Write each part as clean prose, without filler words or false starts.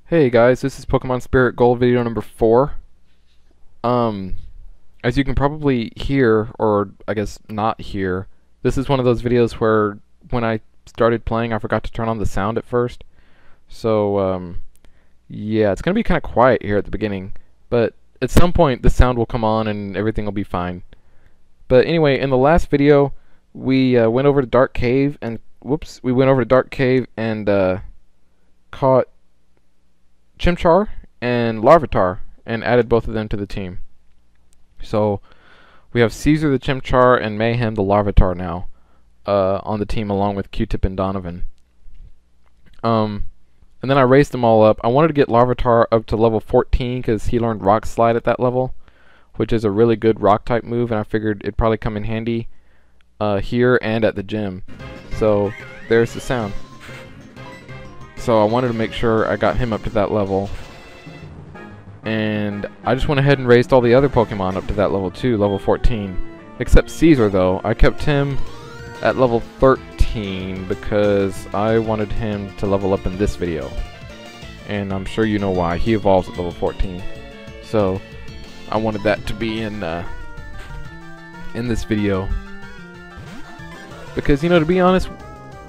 Hey guys, this is Pokemon Spirit Gold video number 4. As you can probably hear, or I guess not hear, this is one of those videos where when I started playing I forgot to turn on the sound at first. So, yeah, it's gonna be kind of quiet here at the beginning, but at some point the sound will come on and everything will be fine. But anyway, in the last video we went over to Dark Cave and caught Chimchar and Larvitar and added both of them to the team. So we have Caesar the Chimchar and Mayhem the Larvitar now on the team, along with Q-Tip and Donovan. And then I raised them all up. I wanted to get Larvitar up to level 14 because he learned Rock Slide at that level, which is a really good rock type move, and I figured it'd probably come in handy here and at the gym. So there's the sound. So I wanted to make sure I got him up to that level. And I just went ahead and raised all the other Pokemon up to that level too, level 14. Except Caesar though. I kept him at level 13 because I wanted him to level up in this video. And I'm sure you know why. He evolves at level 14. So I wanted that to be in this video. Because, you know, to be honest,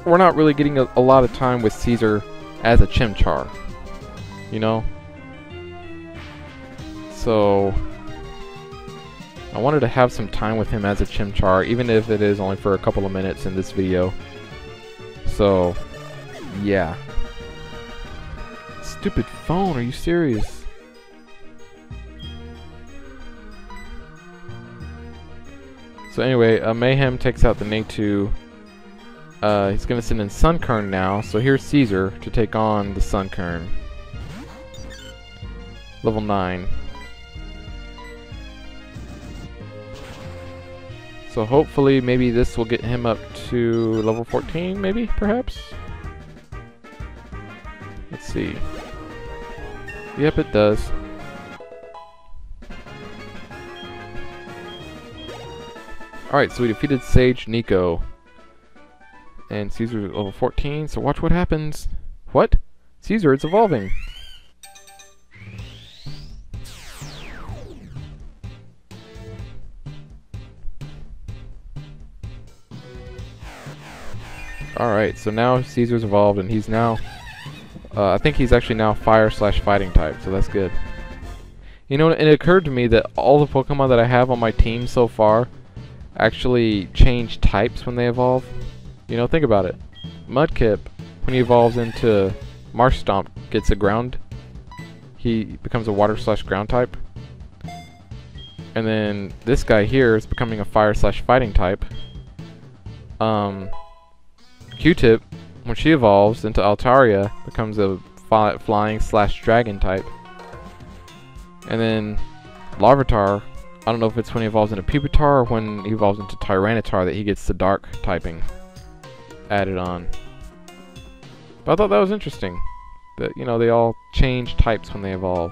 we're not really getting a lot of time with Caesar as a Chimchar, you know? So I wanted to have some time with him as a Chimchar, even if it is only for a couple of minutes in this video. So yeah. Stupid phone, are you serious? So anyway, Mayhem takes out the Natu. He's going to send in Sunkern now, so here's Caesar to take on the Sunkern. Level 9. So hopefully maybe this will get him up to level 14, maybe, perhaps? Let's see. Yep, it does. Alright, so we defeated Sage Nico. And Caesar is level 14, so watch what happens. What? Caesar, it's evolving. Alright, so now Caesar's evolved and he's now, I think he's actually now Fire/Fighting type, so that's good. You know, it occurred to me that all the Pokemon that I have on my team so far actually change types when they evolve. You know, think about it. Mudkip, when he evolves into Marsh Stomp, gets a ground. He becomes a Water/Ground type. And then this guy here is becoming a Fire/Fighting type. Q-Tip, when she evolves into Altaria, becomes a Flying/Dragon type. And then Larvitar, I don't know if it's when he evolves into Pupitar or when he evolves into Tyranitar that he gets the Dark typing added on. But I thought that was interesting. That, you know, they all change types when they evolve.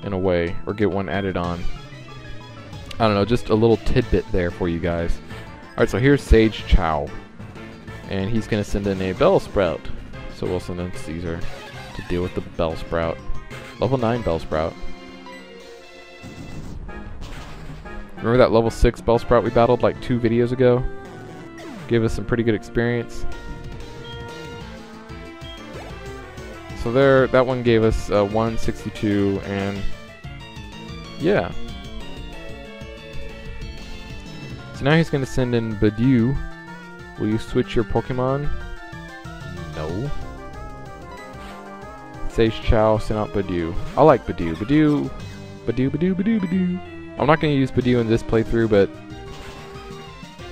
In a way. Or get one added on. I don't know, just a little tidbit there for you guys. Alright, so here's Sage Chow. And he's going to send in a Bellsprout. So we'll send in Caesar to deal with the Bellsprout. Level 9 Bellsprout. Remember that level 6 Bellsprout we battled like 2 videos ago? Gave us some pretty good experience. So there, that one gave us 162, and yeah. So now he's going to send in Bidoof. Will you switch your Pokemon? No. Sage Chow, send out Bidoof. I like Bidoof. Bidoof. I'm not going to use Bidoof in this playthrough, but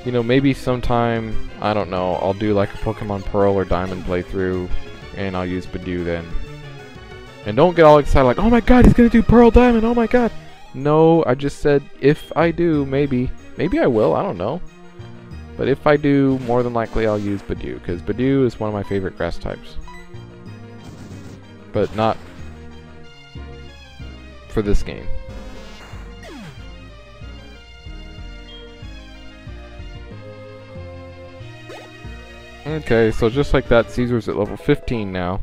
you know, maybe sometime, I don't know, I'll do like a Pokemon Pearl or Diamond playthrough, and I'll use Bidoof then. And don't get all excited like, oh my god, he's gonna do Pearl Diamond, oh my god! No, I just said, if I do, maybe. Maybe I will, I don't know. But if I do, more than likely I'll use Bidoof, because Bidoof is one of my favorite grass types. But not for this game. Okay, so just like that, Caesar's at level 15 now.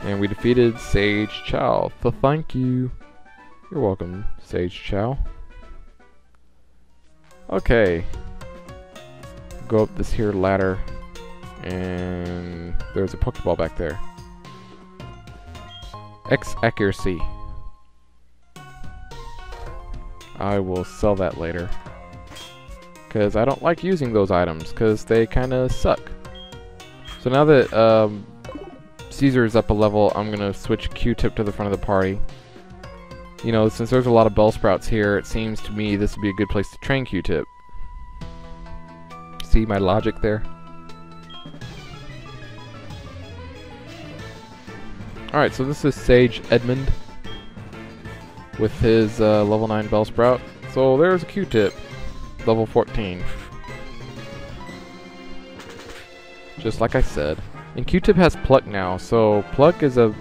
And we defeated Sage Chow. So thank you. You're welcome, Sage Chow. Okay. Go up this here ladder. And there's a Pokeball back there. X accuracy. I will sell that later. Because I don't like using those items, because they kind of suck. So now that Caesar is up a level, I'm going to switch Q-Tip to the front of the party. You know, since there's a lot of Bellsprouts here, it seems to me this would be a good place to train Q-Tip. See my logic there? Alright, so this is Sage Edmund with his level 9 Bellsprout. So there's a Q-Tip, level 14. Just like I said. And Q-Tip has Pluck now, so Pluck is a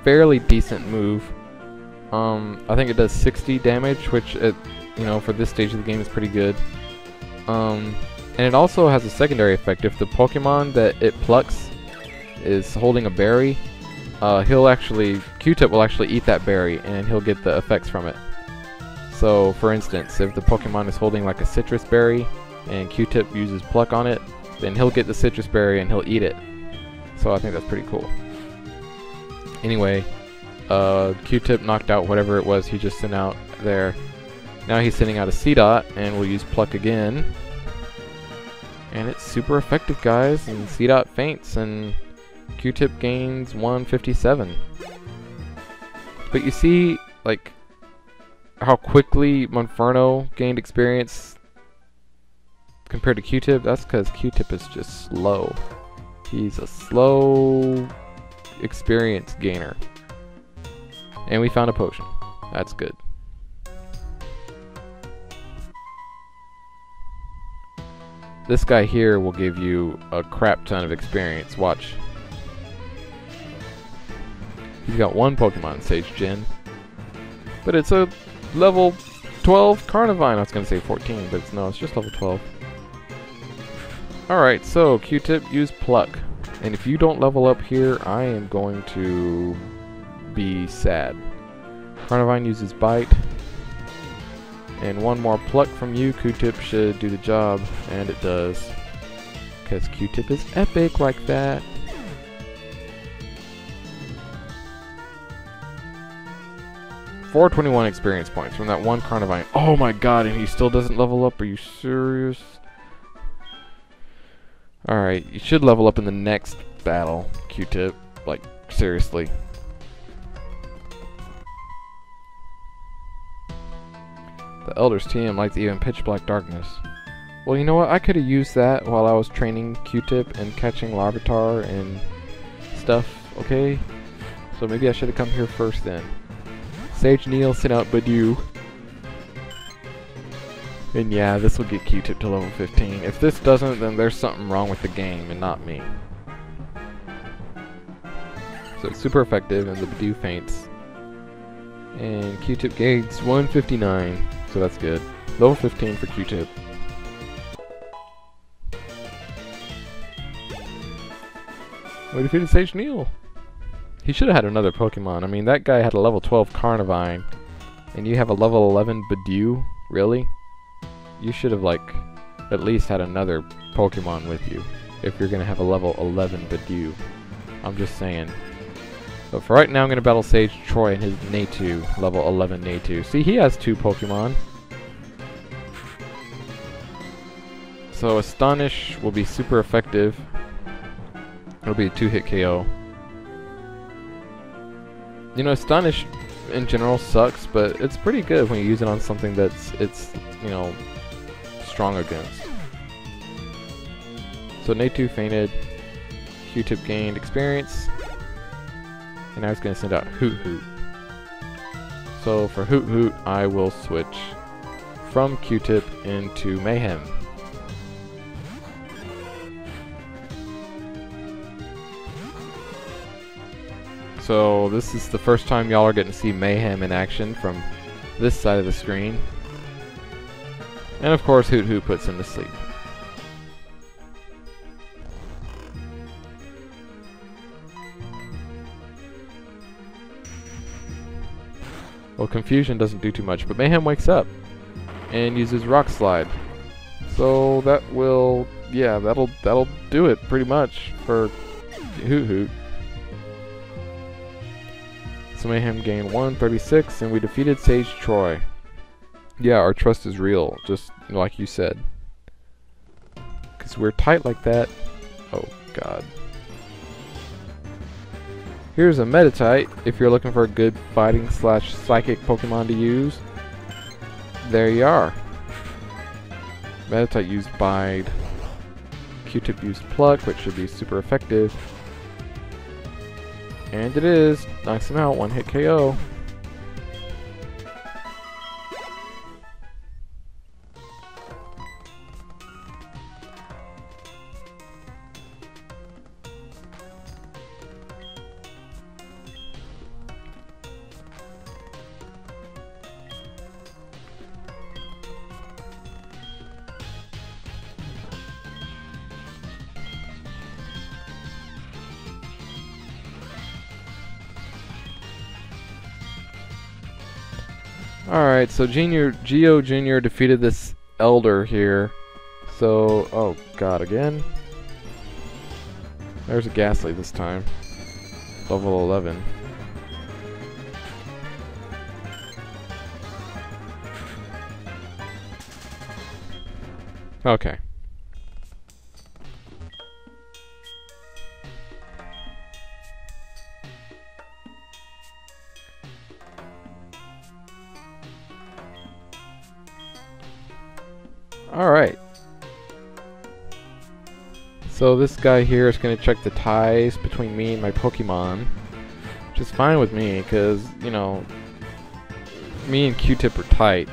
fairly decent move. I think it does 60 damage, which, you know, for this stage of the game is pretty good. And it also has a secondary effect. If the Pokemon that it plucks is holding a berry, Q-Tip will actually eat that berry, and he'll get the effects from it. So, for instance, if the Pokemon is holding like a citrus berry, and Q-Tip uses Pluck on it, then he'll get the citrus berry and he'll eat it. So I think that's pretty cool. Anyway, Q-Tip knocked out whatever it was he just sent out there. Now he's sending out a C-Dot, and we'll use Pluck again. And it's super effective, guys, and C-Dot faints, and Q-Tip gains 157. But you see, like, how quickly Monferno gained experience compared to Q-Tip? That's because Q-Tip is just slow. He's a slow experience gainer. And we found a potion. That's good. This guy here will give you a crap ton of experience. Watch. He's got one Pokemon, Sage Gen. But it's a level 12 Carnivine. I was going to say 14, but it's just level 12. Alright, so Q-Tip, use Pluck. And if you don't level up here, I am going to be sad. Carnivine uses Bite. And one more Pluck from you, Q-Tip should do the job. And it does. Because Q-Tip is epic like that. $421 experience points from that one Carnivine. Oh my god, and he still doesn't level up? Are you serious? Alright, you should level up in the next battle, Q-Tip. Like, seriously. The Elder's TM likes even Pitch Black Darkness. Well, you know what? I could have used that while I was training Q-Tip and catching Larvitar and stuff, okay? So maybe I should have come here first then. Sage Neil sent out Bidoof. And yeah, this will get Q-Tip to level 15. If this doesn't, then there's something wrong with the game and not me. So it's super effective, and the Bidoof faints. And Q-Tip gains 159, so that's good. Level 15 for Q-Tip. We defeated Sage Neil. He should have had another Pokemon. I mean, that guy had a level 12 Carnivine, and you have a level 11 Bidoof? Really? You should have, like, at least had another Pokemon with you if you're going to have a level 11 Bidoof. I'm just saying. But for right now, I'm going to battle Sage Troy and his Natu, level 11 Natu. See, he has 2 Pokemon. So Astonish will be super effective. It'll be a 2-hit KO. You know, Astonish in general sucks, but it's pretty good when you use it on something that's, you know, strong against. So Natu fainted, Q-Tip gained experience, and I was going to send out Hoot Hoot. So for Hoot Hoot, I will switch from Q-Tip into Mayhem. So this is the first time y'all are getting to see Mayhem in action from this side of the screen. And of course Hoot Hoot puts him to sleep. Well, Confusion doesn't do too much, but Mayhem wakes up and uses Rock Slide. So that will, yeah, that'll do it pretty much for Hoot Hoot. So Mayhem gained 136, and we defeated Sage Troy. Yeah, our trust is real, just like you said. Because we're tight like that. Oh, God. Here's a Meditite, if you're looking for a good fighting / psychic Pokemon to use. There you are. Meditite used Bide. Q-Tip used Pluck, which should be super effective. And it is. Knocks him out, 1-hit KO. Alright, so Geo Jr. defeated this Elder here. So, oh god, again? There's a Gastly this time. Level 11. Okay. Alright. So this guy here is going to check the ties between me and my Pokemon. Which is fine with me, because, you know, me and Q-Tip are tight.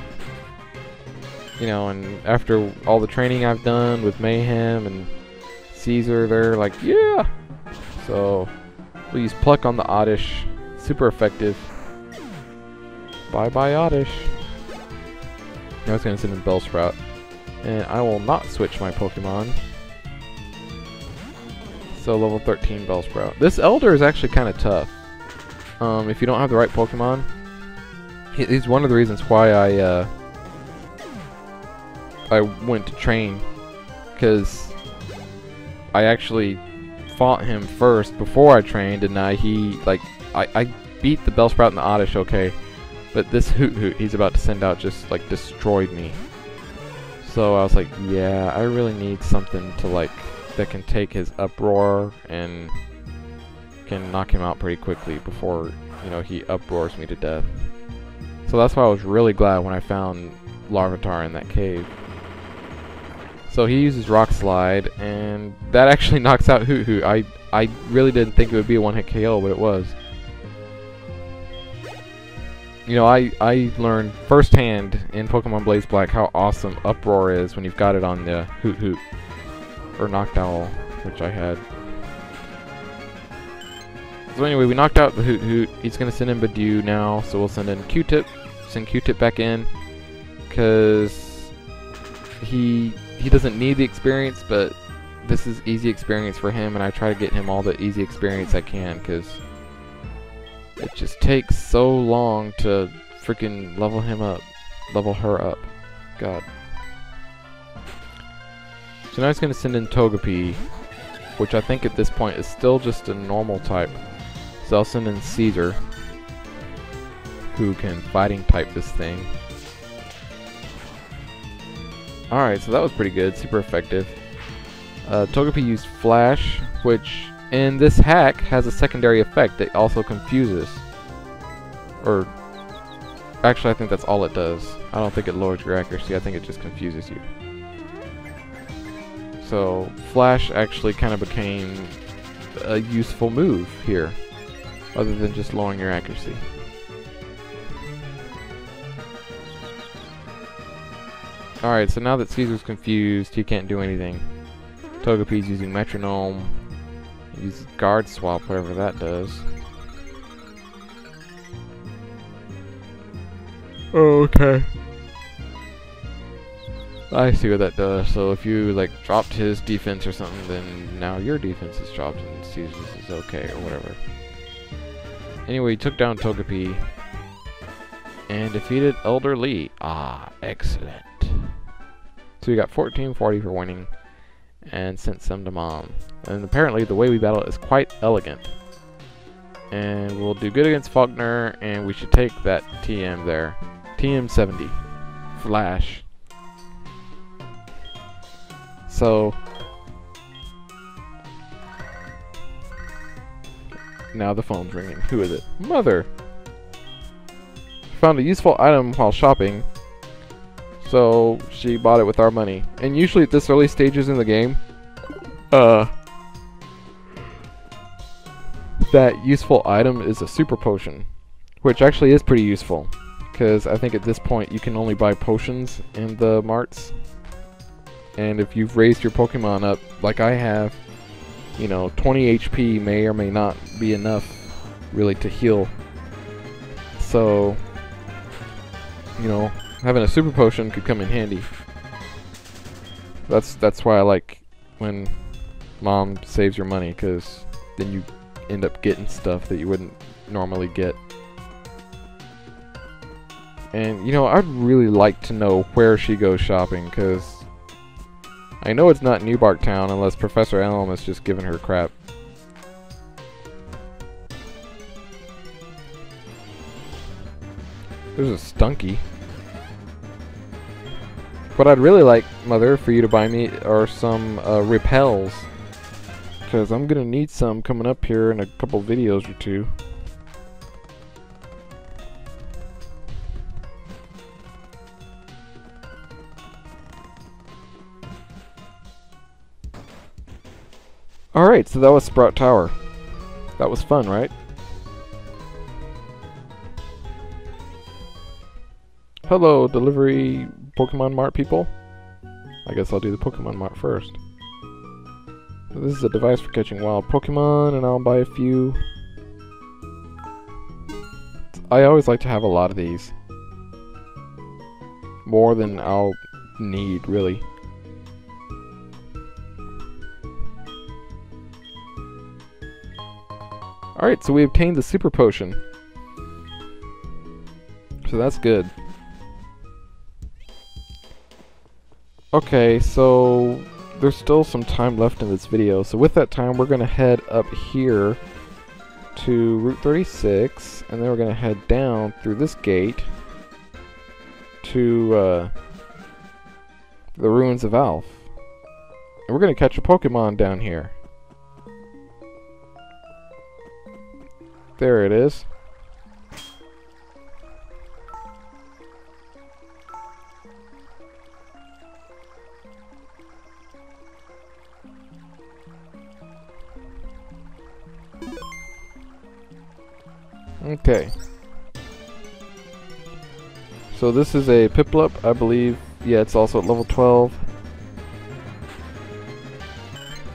You know, and after all the training I've done with Mayhem and Caesar, they're like, yeah! So, we'll use Pluck on the Oddish. Super effective. Bye-bye, Oddish. Now it's going to send in Bellsprout. And I will not switch my Pokemon. So level 13 Bellsprout. This Elder is actually kind of tough. If you don't have the right Pokemon. He's one of the reasons why I went to train. Because I actually fought him first before I trained, and I beat the Bellsprout and the Oddish okay. But this Hoot Hoot he's about to send out just like destroyed me. So I was like, yeah, I really need something to like that can take his Uproar and can knock him out pretty quickly before, you know, he uproars me to death. So that's why I was really glad when I found Larvitar in that cave. So he uses Rock Slide, and that actually knocks out Hoot Hoot. I really didn't think it would be a 1-hit KO, but it was. You know, I learned firsthand in Pokemon Blaze Black how awesome Uproar is when you've got it on the Hoot Hoot. Or Noctowl, which I had. So anyway, we knocked out the Hoot Hoot. He's going to send in Bidoof now, so we'll send in Q-Tip. Send Q-Tip back in. Because he doesn't need the experience, but this is easy experience for him, and I try to get him all the easy experience I can, because it just takes so long to freaking level him up. Level her up. God. So now he's going to send in Togepi, which I think at this point is still just a normal type. So I'll send in Caesar, who can fighting type this thing. Alright, so that was pretty good. Super effective. Togepi used Flash, which in this hack has a secondary effect that also confuses. Or, actually I think that's all it does. I don't think it lowers your accuracy, I think it just confuses you. So, Flash actually kind of became a useful move here, other than just lowering your accuracy. Alright, so now that Caesar's confused, he can't do anything. Togepi's using Metronome. He uses Guard Swap, whatever that does. Oh, okay. I see what that does. So if you like dropped his defense or something, then now your defense is dropped and Caesar's is okay or whatever. Anyway, he took down Togepi. And defeated Elder Lee. Ah, excellent. So we got 1440 for winning. And sent some to Mom. And apparently the way we battle is quite elegant. And we'll do good against Faulkner, and we should take that TM there. TM 70. Flash. So now the phone's ringing. Who is it? Mother! Found a useful item while shopping, so she bought it with our money. And usually at this early stages in the game, that useful item is a super potion, which actually is pretty useful, because I think at this point you can only buy potions in the marts. And if you've raised your Pokemon up, like I have, you know, 20 HP may or may not be enough really to heal. So, you know, having a super potion could come in handy. That's why I like when Mom saves your money, because then you end up getting stuff that you wouldn't normally get. And, you know, I'd really like to know where she goes shopping, because I know it's not New Bark Town unless Professor Elm is just giving her crap. There's a Stunky. What I'd really like, Mother, for you to buy me are some repels, because I'm gonna need some coming up here in a couple videos or two. Alright, so that was Sprout Tower. That was fun, right? Hello, delivery Pokemon Mart people. I guess I'll do the Pokemon Mart first. This is a device for catching wild Pokemon, and I'll buy a few. I always like to have a lot of these. More than I'll need, really. Alright, so we obtained the Super Potion. So that's good. Okay, so there's still some time left in this video. So with that time, we're going to head up here to Route 36. And then we're going to head down through this gate to the ruins of Alph. And we're going to catch a Pokemon down here. There it is. Okay. So this is a Piplup, I believe. Yeah, it's also at level 12.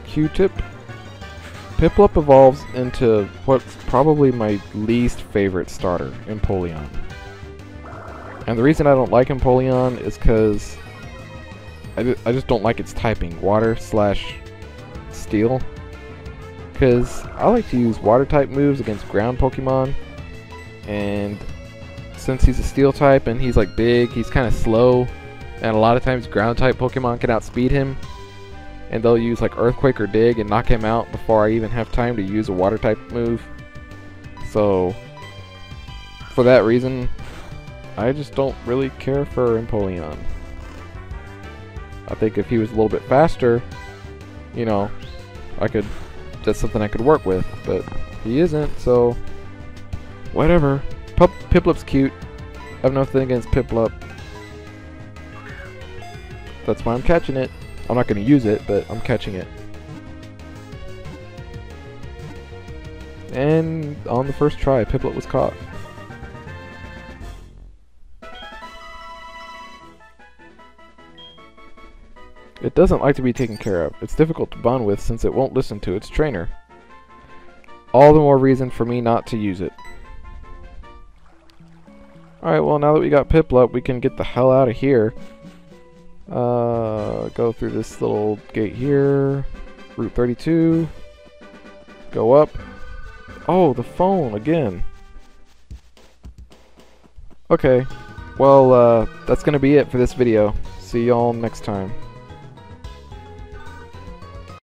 Q-Tip. Piplup evolves into what's probably my least favorite starter, Empoleon. And the reason I don't like Empoleon is because I just don't like its typing, water/steel. Because I like to use water type moves against ground Pokemon, and since he's a steel type and he's like big, he's kind of slow, and a lot of times ground type Pokemon can outspeed him. And they'll use like Earthquake or Dig and knock him out before I even have time to use a water type move. So, for that reason, I just don't really care for Empoleon. I think if he was a little bit faster, you know, that's something I could work with, but he isn't, so whatever. Piplup's cute. I have nothing against Piplup. That's why I'm catching it. I'm not going to use it, but I'm catching it. And on the first try, Piplup was caught. It doesn't like to be taken care of. It's difficult to bond with since it won't listen to its trainer. All the more reason for me not to use it. Alright, well now that we got Piplup, we can get the hell out of here. Go through this little gate here. Route 32. Go up. Oh, the phone again. Okay, well, that's gonna be it for this video. See y'all next time.